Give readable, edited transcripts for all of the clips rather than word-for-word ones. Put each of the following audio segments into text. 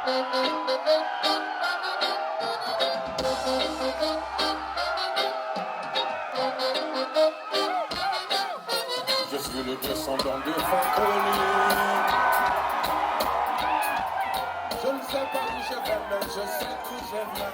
Je suis le descendant de Fanconi. Je ne sais pas où je vais, mais je sais que je viens.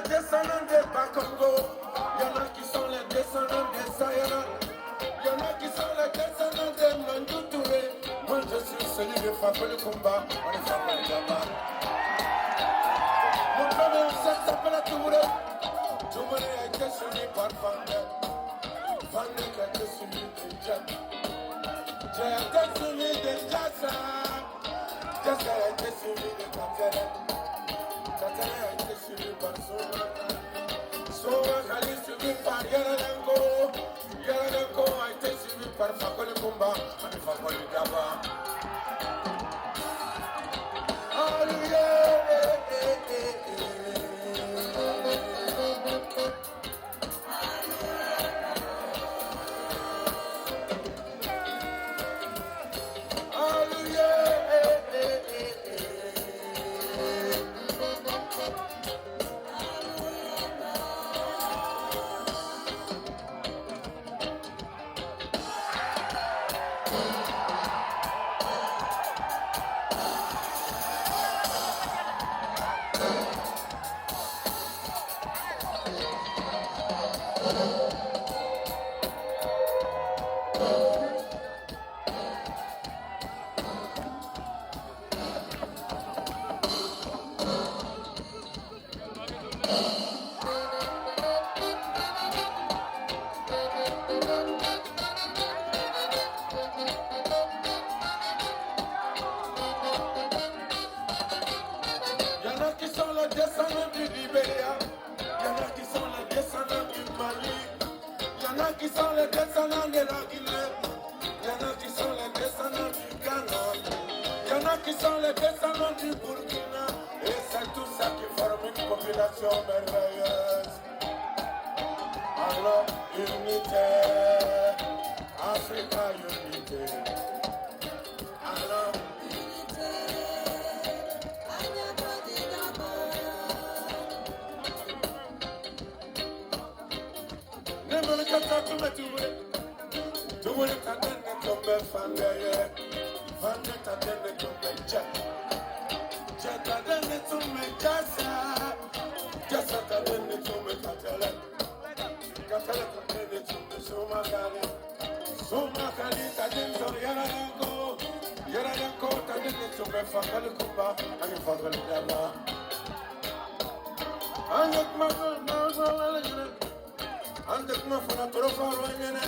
Descendants de Bakongo, il y en a qui sont les descendants de Sayana, il y en a qui sont les descendants de Mandou Touré. Moi je suis celui de Fakoli Kumba, on est Fakoli Gaba. Mon premier ancêtre s'appelle Touré. Touré a été suivi par Fandek. Fandek a été suivi de Djab. J'ai été suivi de Jassa. Jassa a été suivi de Kamzele. Kamzele a été suivi par Soma. Soma Kali suivi par Yaralenko. Yaralenko a été suivi par Fakoli Kumba, on est Fakoli Gaba. Qui sont les descendants de la Guinée, il y en a qui sont les descendants du Ghana, il y en a qui sont les descendants du Burkina, et c'est tout ça qui forme une population merveilleuse. Alors, unité, Africa unité. Alors, unité, Tuwele tatende tombe fandeye, fande tatende tombe jet, jet tatende tombe jasa, jasa tatende tombe katele, katele tatende tombe sumakali, sumakali tatende yaralenko, yaralenko tatende tombe fakali kumba, ani fakali dama. Andek ma andek ma funa trofa roñene.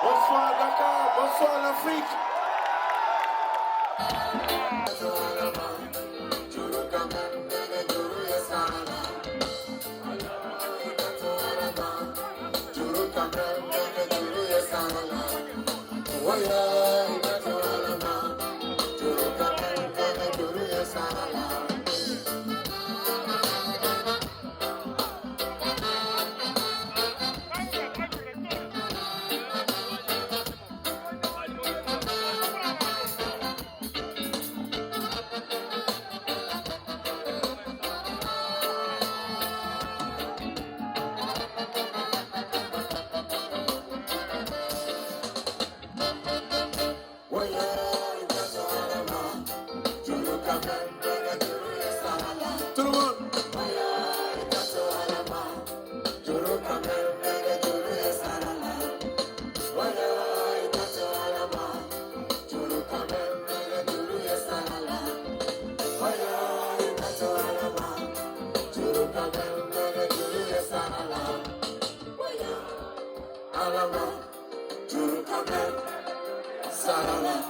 Bonsoir Dakar, bonsoir l'Afrique.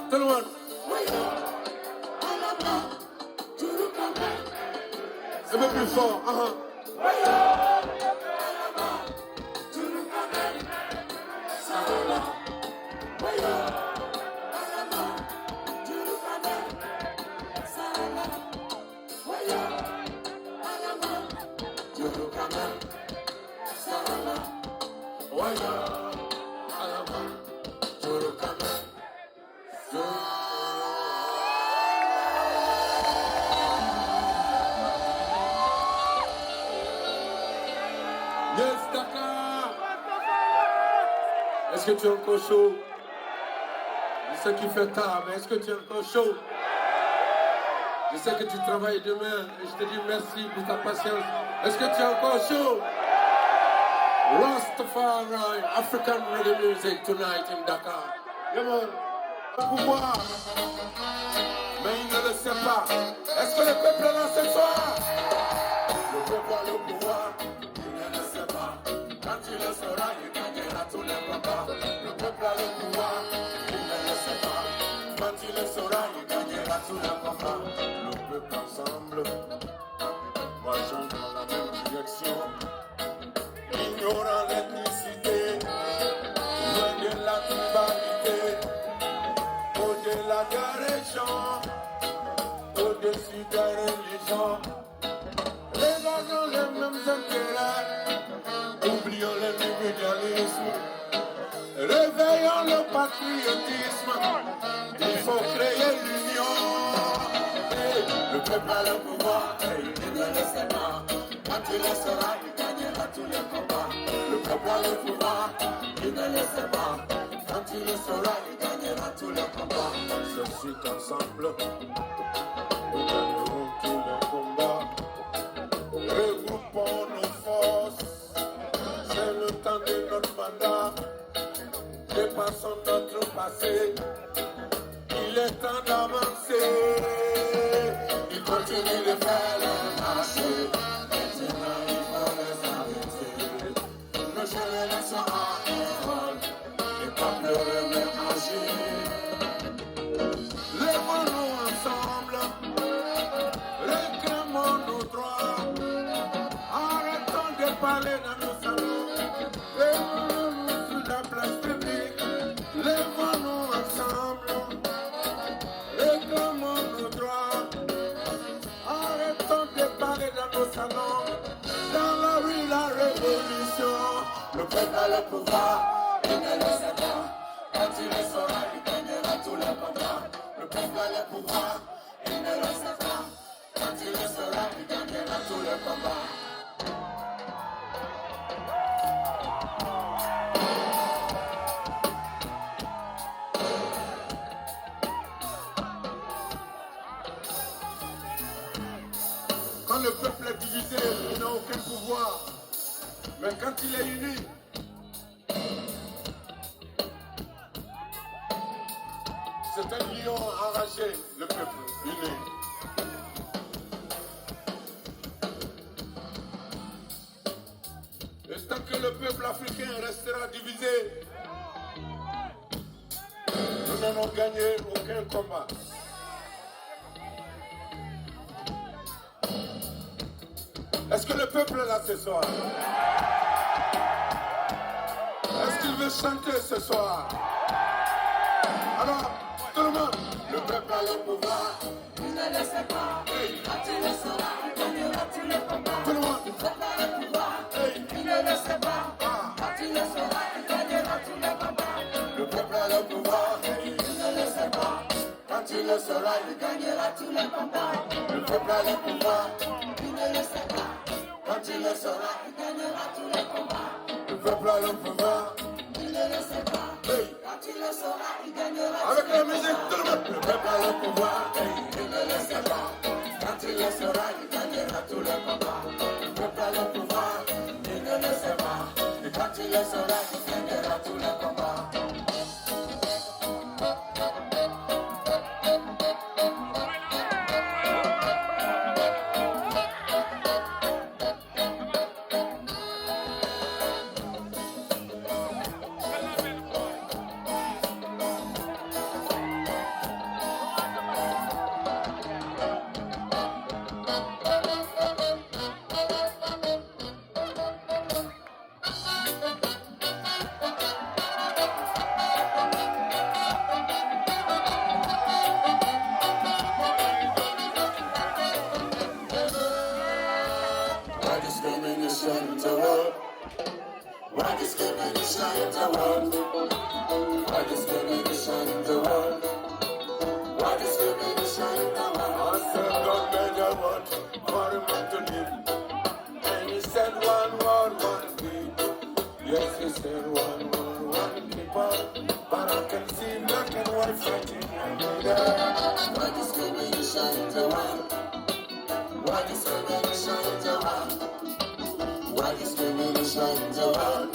Tout le monde. Un peu plus fort. Yes, Dakar. Est-ce que tu es encore chaud? Je sais qu'il fait tard, mais est-ce que tu es encore chaud? Je sais que tu travailles demain et je te dis merci pour ta patience. Est-ce que tu es encore chaud? Rastafari, African reggae music tonight in Dakar. Le pouvoir, mais il ne le sait pas. Est-ce que le peuple est là ce soir? Le peuple a le pouvoir, il ne le sait pas. Quand il le saura, il gagnera tous les combats. Le peuple a le pouvoir, il ne le sait pas. Quand il le saura, il gagnera tous les combats. Le peuple ensemble, marchons dans la même direction. Ignorant l'ethnicité, loin de la tribalité, au-delà des régions, au-dessus des religions. Regardons les mêmes intérêts, oublions l'individualisme, réveillons le patriotisme, il faut créer l'union. Le peuple a le pouvoir, et il ne le sait pas. Quand il le sera, il gagnera tous les combats. Le peuple a le pouvoir, il ne le sait pas. Quand il le sera, il gagnera tous les combats. Ceci qu'ensemble, nous gagnerons tous les combats. Regroupons nos forces, c'est le temps de notre mandat. Dépassons notre passé, il est temps d'avancer. Il continue de faire le marché. Maintenant il faut les arrêter. Nos générations à l'école, et pas pleurer mais agir. Lèvons-nous ensemble, réclamons nos droits. Arrêtons de parler dans nos salons. Lèvons-nous sur la place publique. Lèvons-nous ensemble, réclamons nos droits. Arrêtons de parler dans nos salons. Dans la rue, la révolution. Le peuple a le pouvoir, il ne le sait pas. Quand il le saura, il gagnera tous les combats. Le peuple a le pouvoir, il ne le sait pas. Quand il le saura, il gagnera tous les combats. Quand le peuple est divisé, il n'a aucun pouvoir. Mais quand il est uni, c'est un lion enragé, le peuple uni. Et tant que le peuple africain restera divisé, nous n'allons gagner aucun combat. Est-ce que le peuple est là ce soir? Est-ce qu'il veut chanter ce soir? Alors, tout le monde, le peuple a le pouvoir. Il ne le sait pas. Quand il le saura, il gagnera tous les combats. Tout le monde, le peuple a le pouvoir. Il ne le sait pas. Quand il le saura, il gagnera tous les combats. Le peuple a le pouvoir. Il ne le sait pas. Quand il le saura, il gagnera tous les combats. Le peuple a le pouvoir. Il ne le sait pas. Quand il le saura, il gagnera tous les combats. Le peuple a le pouvoir. Il ne le sait pas. Quand il le saura, il gagnera. Avec la musique, tout le monde. Le peuple a le pouvoir. Il ne le sait pas. Quand il le saura, il gagnera tous les combats. Le peuple a le pouvoir. Il ne le sait pas. Et quand il le saura, il gagnera tous les combats. Why discrimination in the world? Why discrimination in the world? Why discrimination in the world? I said God made a world for a man to live. And he said one world, one people. Yes, he said one world, one people. But I can see black and white fighting every day. Why discrimination in the world? Why discrimination in the world? Why discrimination in the world?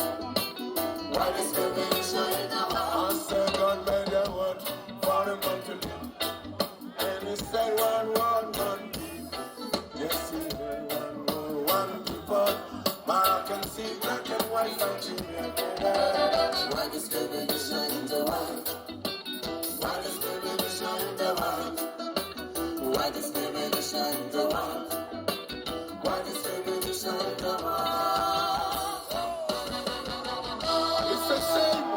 Why discrimination in the world? I said God made a world for a man to live. And he said one people. Yes, he said one people. But I can see black and white fighting every day. Why discrimination in the world? Why discrimination in the world? Why discrimination in the world? Why discrimination in the world? It's a shame.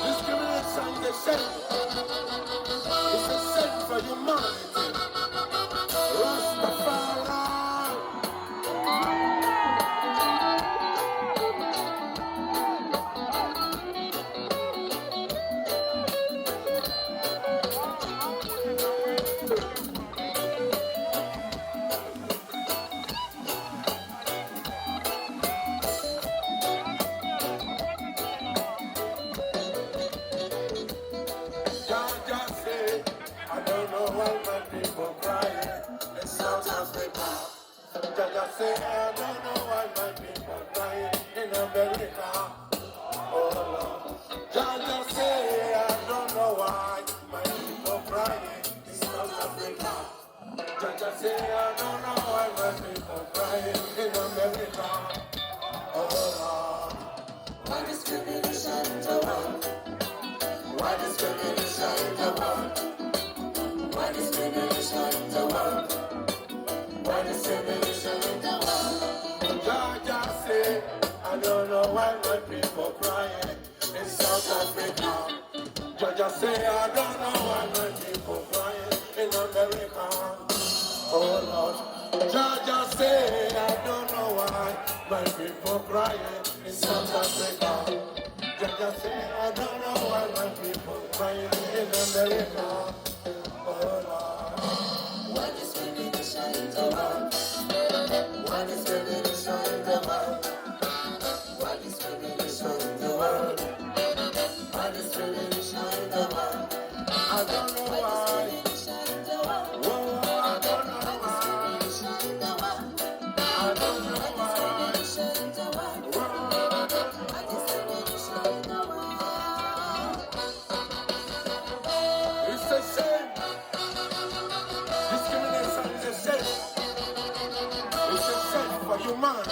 Discrimination is a shame. It's a shame for humanity. Rastafari. Jaja say, I don't know why my people crying in America. Oh Lord. Jaja say, I don't know why my people crying in South Africa. Jaja say, I don't know why my people crying in America. Oh Lord. Why discrimination in the world? Why discrimination in the world? Why discrimination in the world? Why discrimination in the world? Georgia say, I don't know why my people crying in South Africa. Georgia say, I don't know why my people crying in America. Oh Lord. Georgia say, I don't know why my people crying in South Africa. Georgia say, I don't know why my people crying in America. Oh Lord. Why discrimination in the world? Why discrimination in the world? Why discrimination in the world? Why discrimination in the world? I don't know why. Whoa, I don't know why. I don't know why. Whoa, I don't know why. It's a shame. Discrimination is a shame. It's a shame for humanity.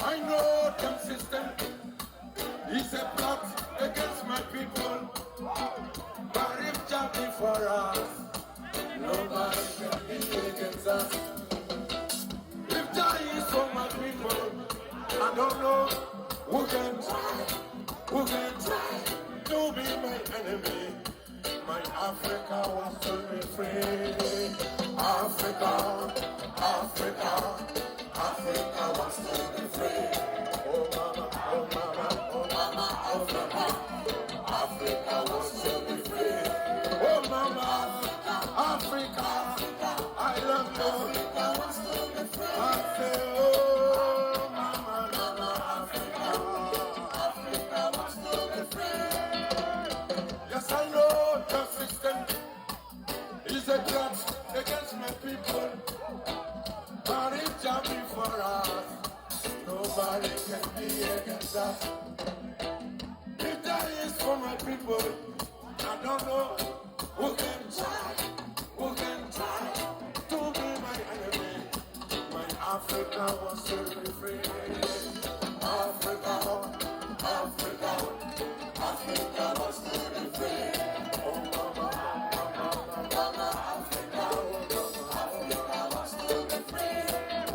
I know the system is a plot against my people, but if Jah be for us, nobody can be against us. If Jah is for my people, I don't know who can try to be my enemy. My Africa wants to be free. Africa, Africa, Africa wants to be free. Oh mama, oh mama, oh mama, Africa, Africa wants to be free. Oh mama, Africa, I love you. Africa wants to be free. I say, oh mama, mama, Africa, Africa wants to be free. Yes, I know the system is a grudge against my people, but if Jah be for us, nobody for my people. I don't know who can try to be my enemy. My Africa was set free. Africa was set free. Oh mama, Africa was set free.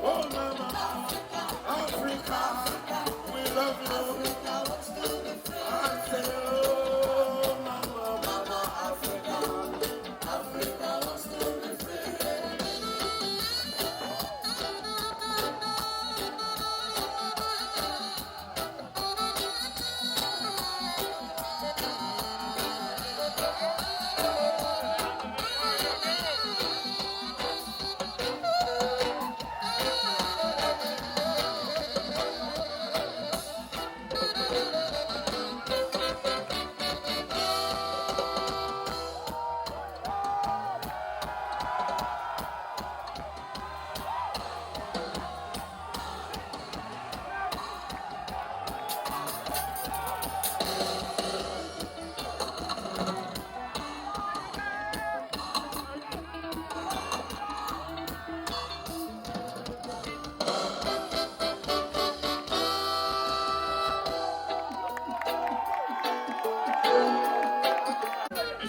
Oh mama, Africa, we love you. I say, oh mama, Africa was set free.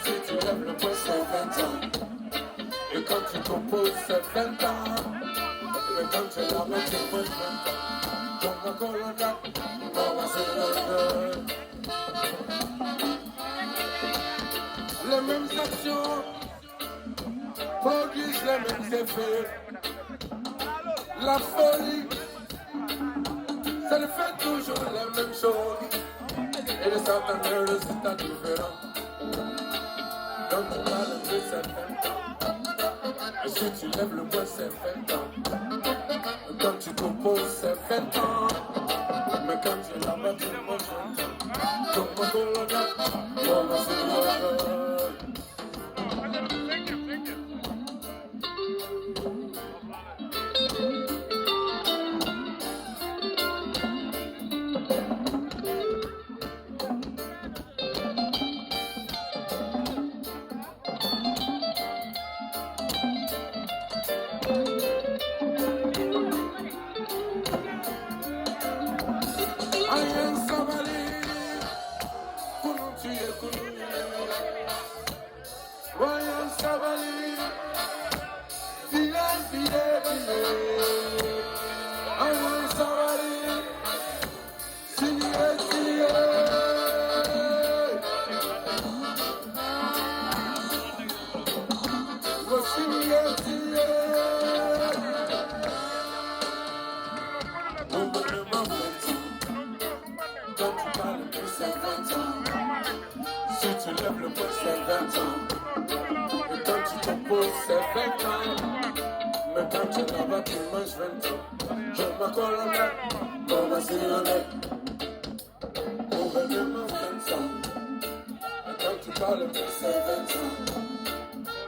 Si tu lèves le poing, c'est 20 ans. Et quand tu composes, c'est 20 ans. Et quand tu la mets, tu poses 20 ans. Comme un colonel, on va se lever. Les mêmes actions produisent les mêmes effets. La folie, ça ne fait toujours les mêmes choses. Et de certains résultats différents. Donc on parle de c'est 20 ans. Et si tu lèves le poing, c'est 20 ans. Et quand tu composes, c'est 20 ans. Mais quand tu la mets, tu manges 20 ans. Donc mon colonel, on va se lever. Ayen sabali, kunu tuye kunu. Ayen sabali, file file file. Ayen sabali, siye siye. Wo siye siye. Wo bene mafeti. Quand tu parles de c'est 20 ans. Si tu lèves le poing, c'est 20 ans. Et quand tu composes, c'est 20 ans. Mais quand tu là-bas, tu manges 20 ans. Je m'accorde en l'air, on va s'y lever. Gouvernement 20 ans. Et quand tu parles de c'est 20 ans.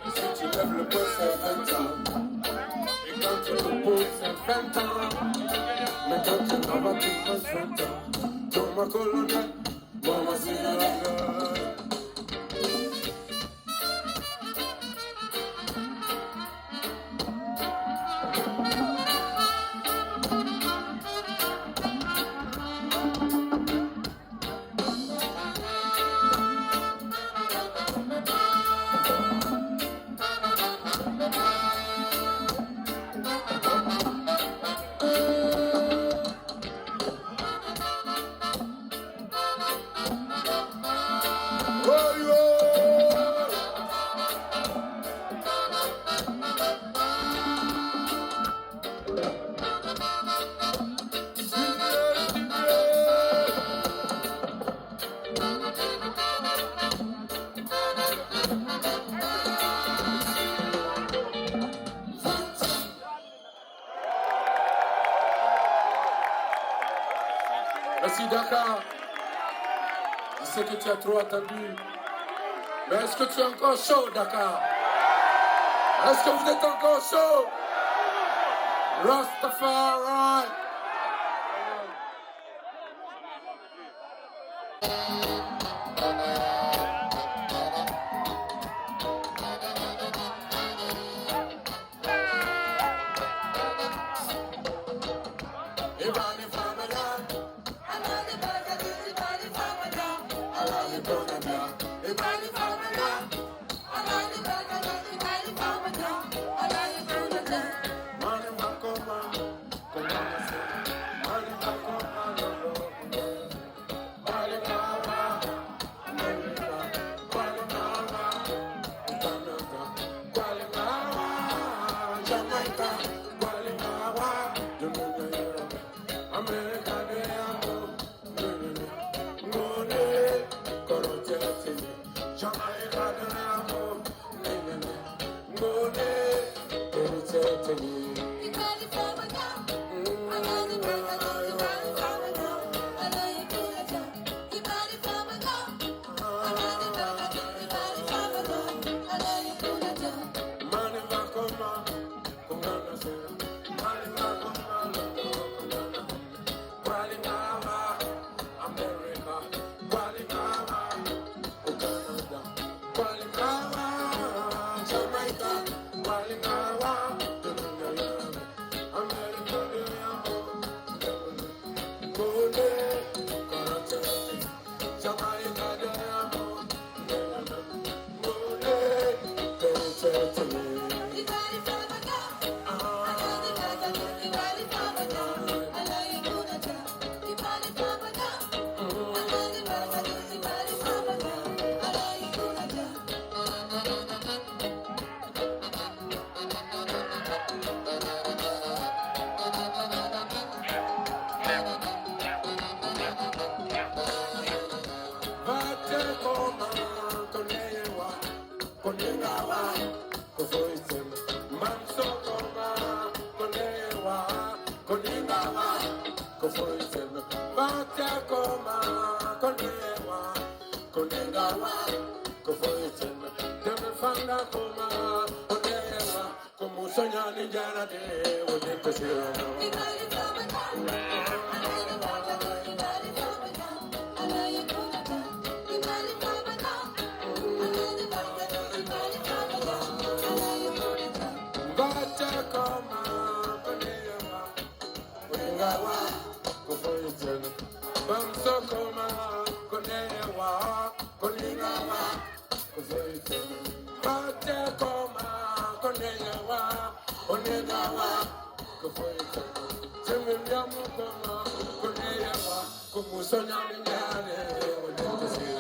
Et si tu lèves le poing, c'est 20 ans. Et quand tu composes, c'est 20 ans. Mais quand tu là-bas, tu manges 20 ans. Je m'accorde en l'air, on va s'y lever. Merci Dakar. Je sais que tu as trop attendu. Mais est-ce que tu es encore chaud, Dakar? Est-ce que vous êtes encore chaud? Rastafari. konewa, konengawa, kofoyetema, demefanga koma, konewa, komusonya ninjana de, odekosira. Bamsokoma, konewa, konewa, kofoyetema. Batekoma, konewa, konewa, kofoyetema. Semimyamukoma, konewa, kumusonya minyane, odekosira.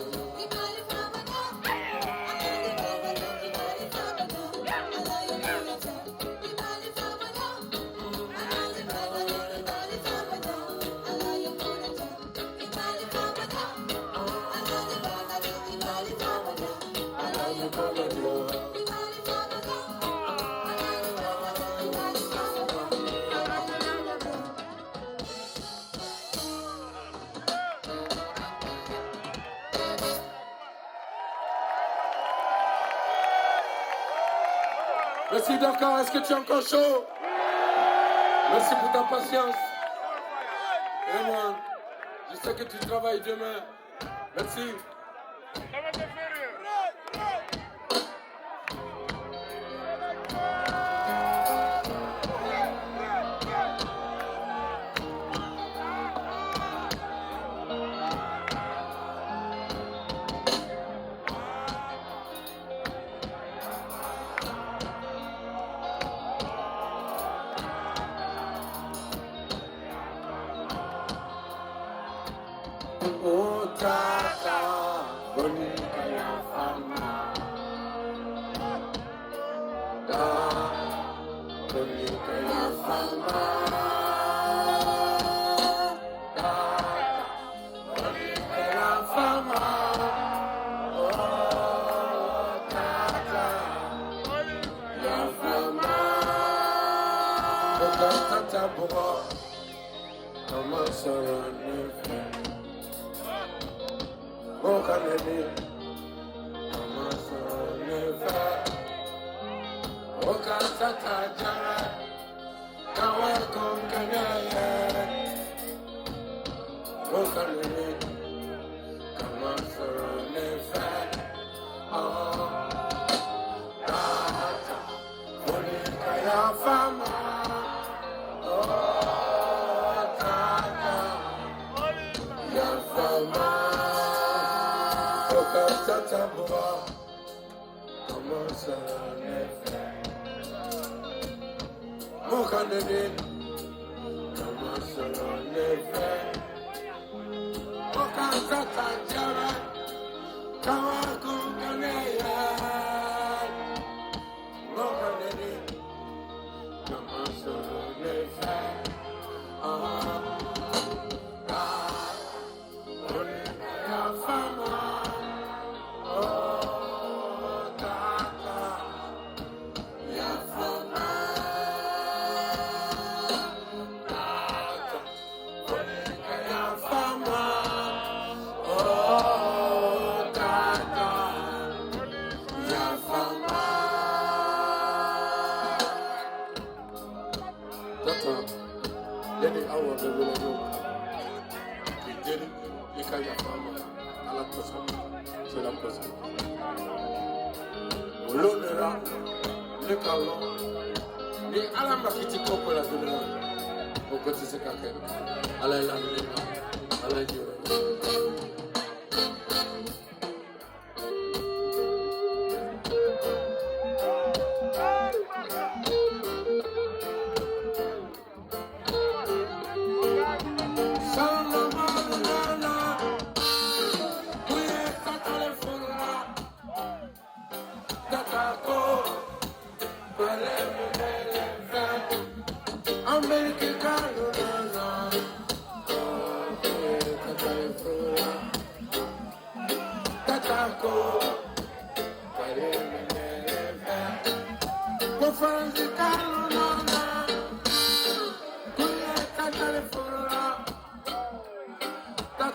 Merci Dakar, est-ce que tu es encore chaud? Merci pour ta patience. Vraiment, je sais que tu travailles demain. Merci.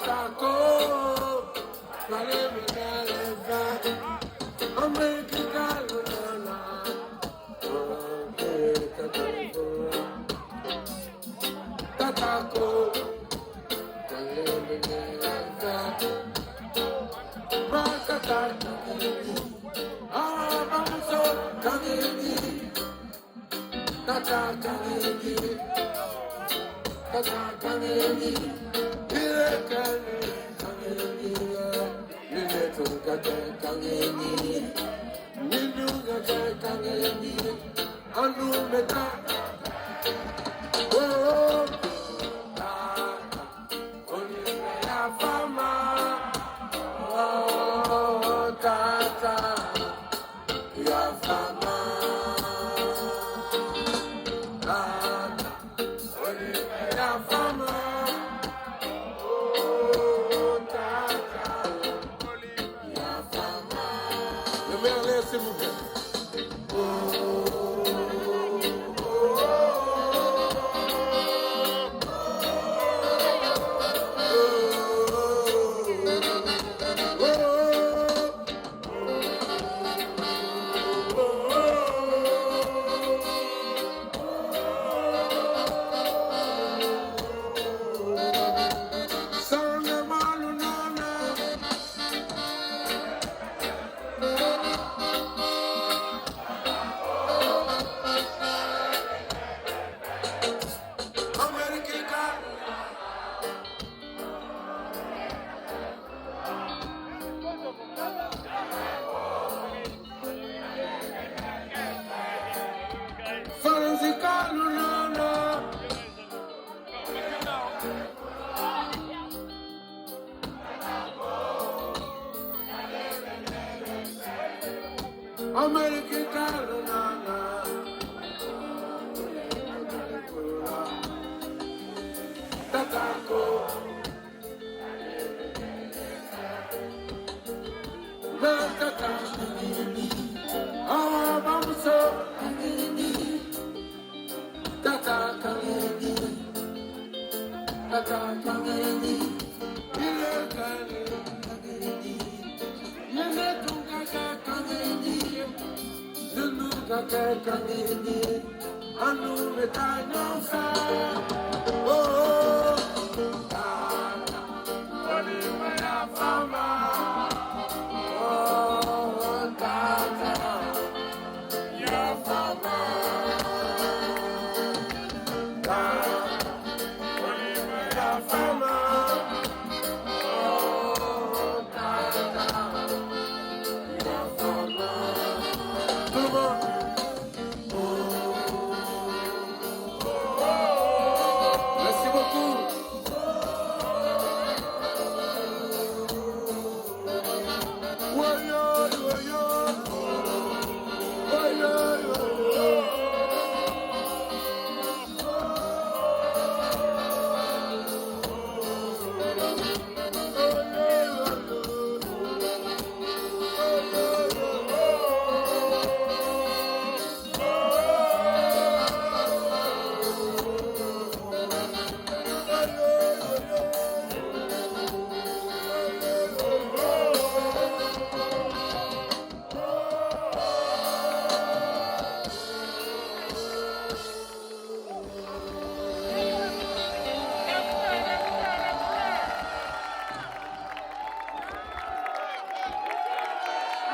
Taco.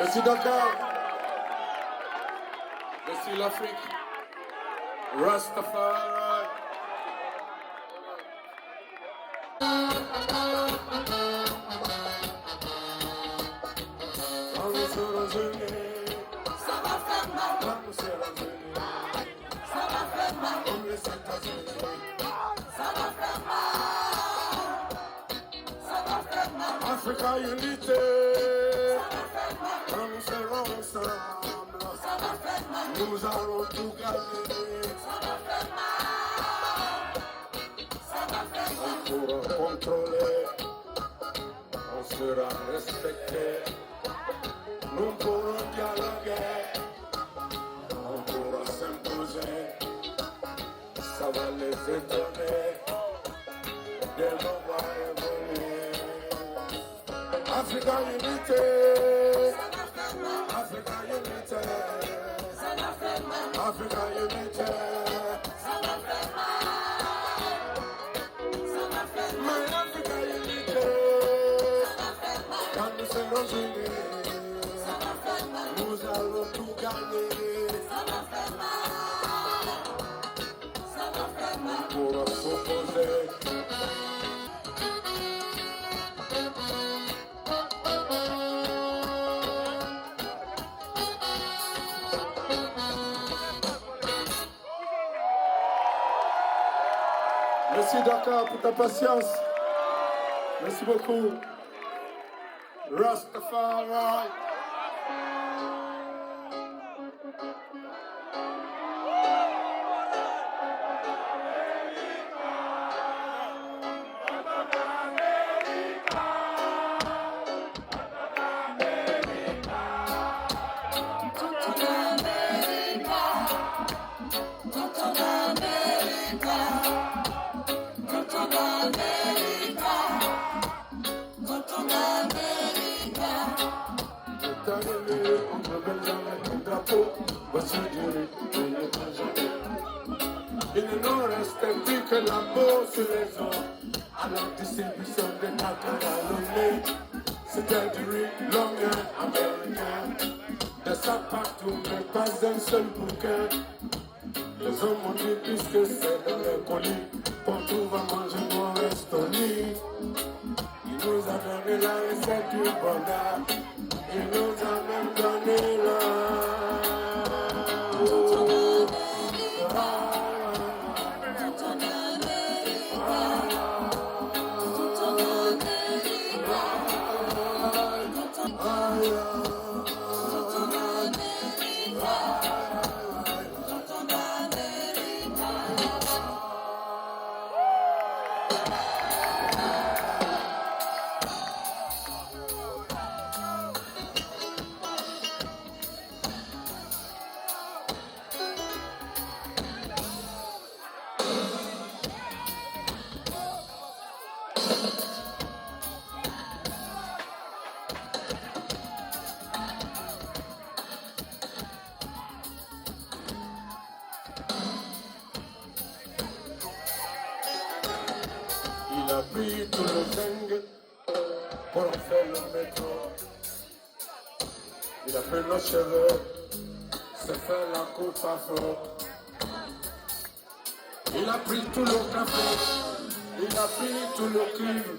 Merci Dakar. Merci l'Afrique. Rastafari. Africa unité. Comme c'est ensemble, nous allons tout gagner. On pourra contrôler, on sera respecté. Nous pourrons dialoguer, on pourra s'imposer. Ça va les étonner de nous voir évoluer. Africa unité. Africa unité. Africa unité. My Africa unité. Quand nous serons unis, nous allons tout gagner. Pour s'opposer. Merci Dakar pour ta patience. Merci beaucoup. Rastafari. Il ne nous reste plus que la peau sur les os. À la distribution des macarons, c'était du riz long américain. Des sacs partout, mais pas un seul bouquin. Les hommes ont dit puisque c'est dans les colis qu'on trouve à manger mon restoni. Il nous a donné la recette du bonheur. Il nous a même donné la... Il a pris tout le zinc pour en faire le métro. Il a pris nos cheveux, s'est fait la coupe afro. Il a pris tout le café, il a pris tout le cuivre.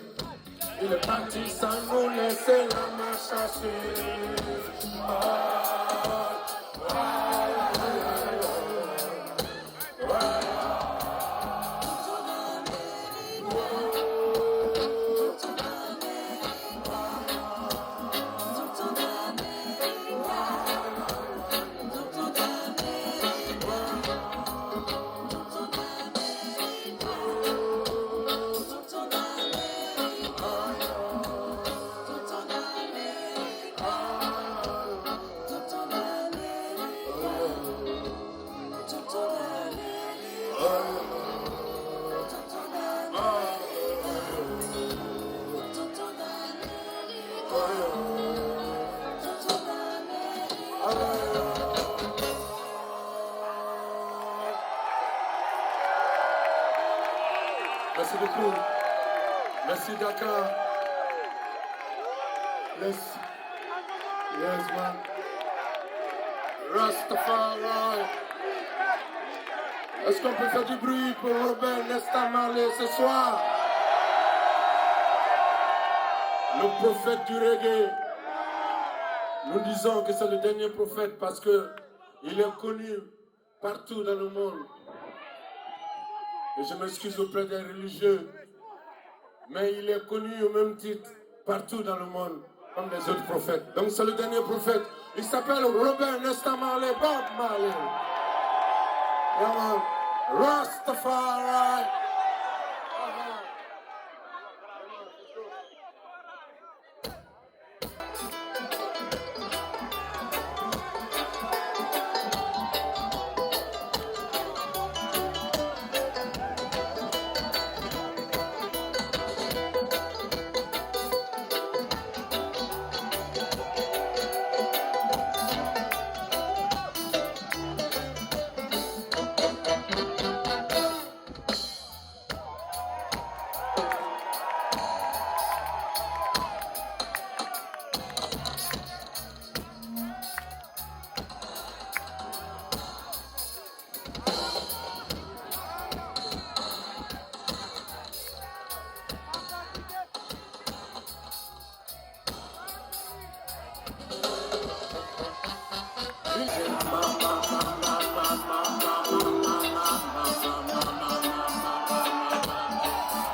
Il est parti sans nous laisser la marche à suivre. Merci beaucoup. Merci Dakar. Yes. Yes, man. Rastafari. Est-ce qu'on peut faire du bruit pour Robert Nesta Marley ce soir? Le prophète du reggae. Nous disons que c'est le dernier prophète parce que il est connu partout dans le monde. Et je m'excuse auprès des religieux, mais il est connu au même titre partout dans le monde, comme les autres prophètes. Donc c'est le dernier prophète. Il s'appelle Robert Nesta Marley, Bob Marley. Rastafari.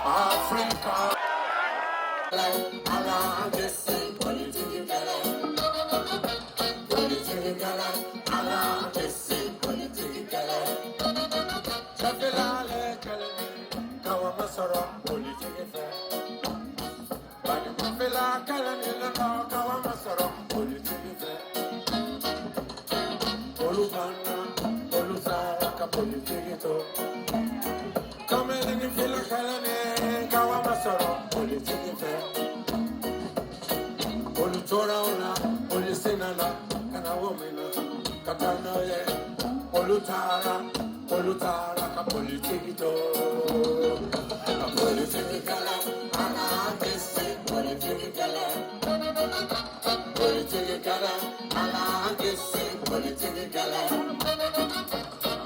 Africa, Allah, just say, political, Allah, just say, political. Chafilale, Kawamasoro, political. Bani Mafila, Kalanila, Kawamasoro, political. Olufana, Olusara, political. Come in Fila Kalane, Kawamasoro, political. Olutora, Olusinana, Kanawomina, Katana, Olutara, Kapolitito, Politicala, Anna, Kissy, Politicala, Politicala, Anna, Kissy, Politicala,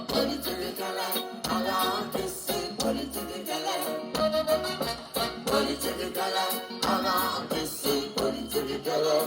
Politicala, Anna, Kissy, Politicala, Politicala, Anna, Kissy, Politicala.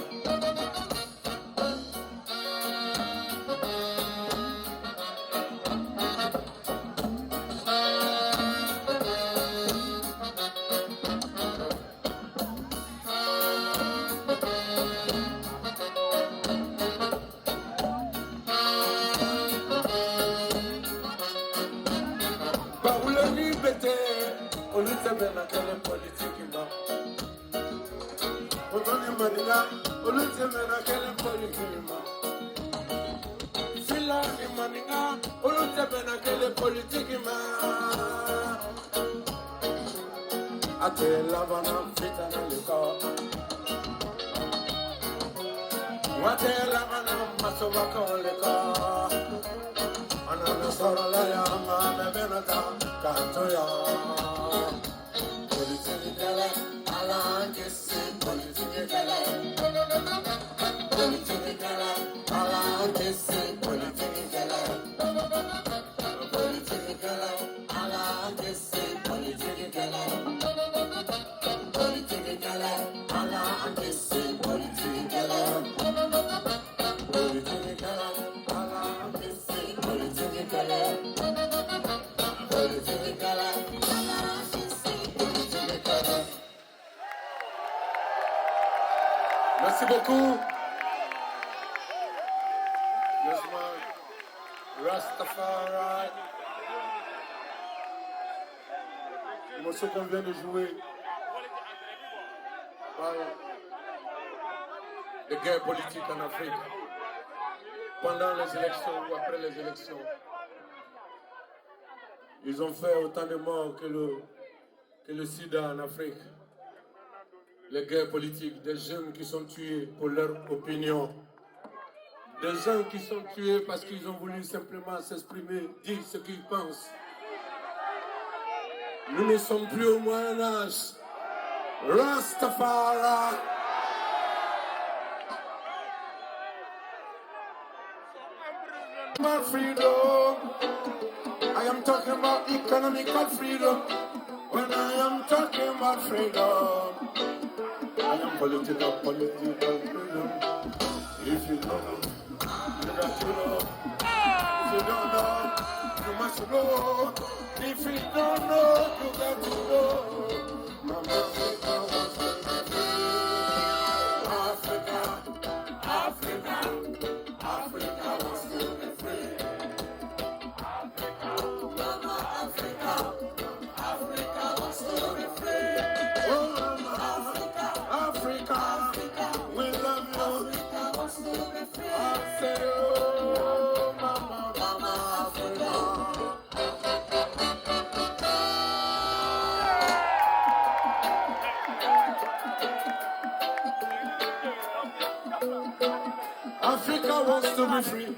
Merci beaucoup. Yes, man. Rastafari. Le morceau qu'on vient de jouer parle de guerre politique en Afrique. Pendant les élections ou après les élections, ils ont fait autant de morts que le sida en Afrique. Les guerres politiques, des jeunes qui sont tués pour leur opinion, des gens qui sont tués parce qu'ils ont voulu simplement s'exprimer, dire ce qu'ils pensent. Nous ne sommes plus au Moyen-Âge. Rastafari. About freedom. I am talking about economical freedom. When I am talking about freedom, I am political freedom. If you don't know, you got to know. If you don't know, you must know. If you don't know, you got to know. Mama Africa wants to be free. Africa, Africa, Africa wants to be free. Mama Africa, Africa wants to be free. Oh, Mama Africa, Africa, we love you. Africa wants to be free. I say, oh, Mama, Mama Africa. Africa wants to be free,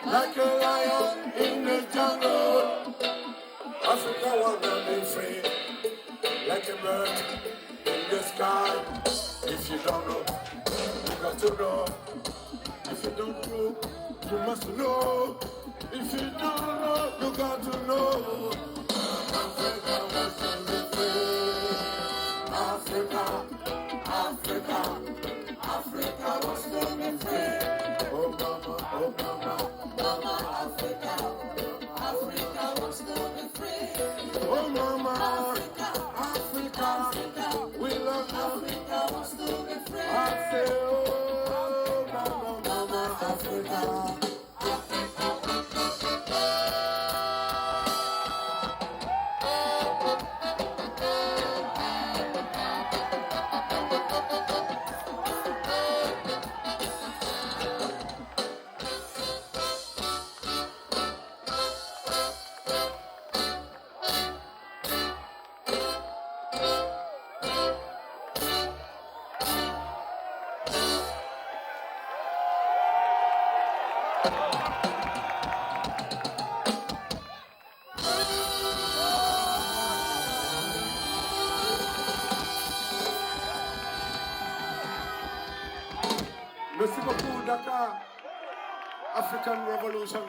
like a lion in the jungle. Africa wants to be free, like a bird in the sky. If you don't know, you got to know. If you don't know, you must know. If you don't know, you got to know. Africa wants to be free. Africa, Africa, Africa wants to be free. Oh mama, Merci beaucoup, Dakar African Revolution.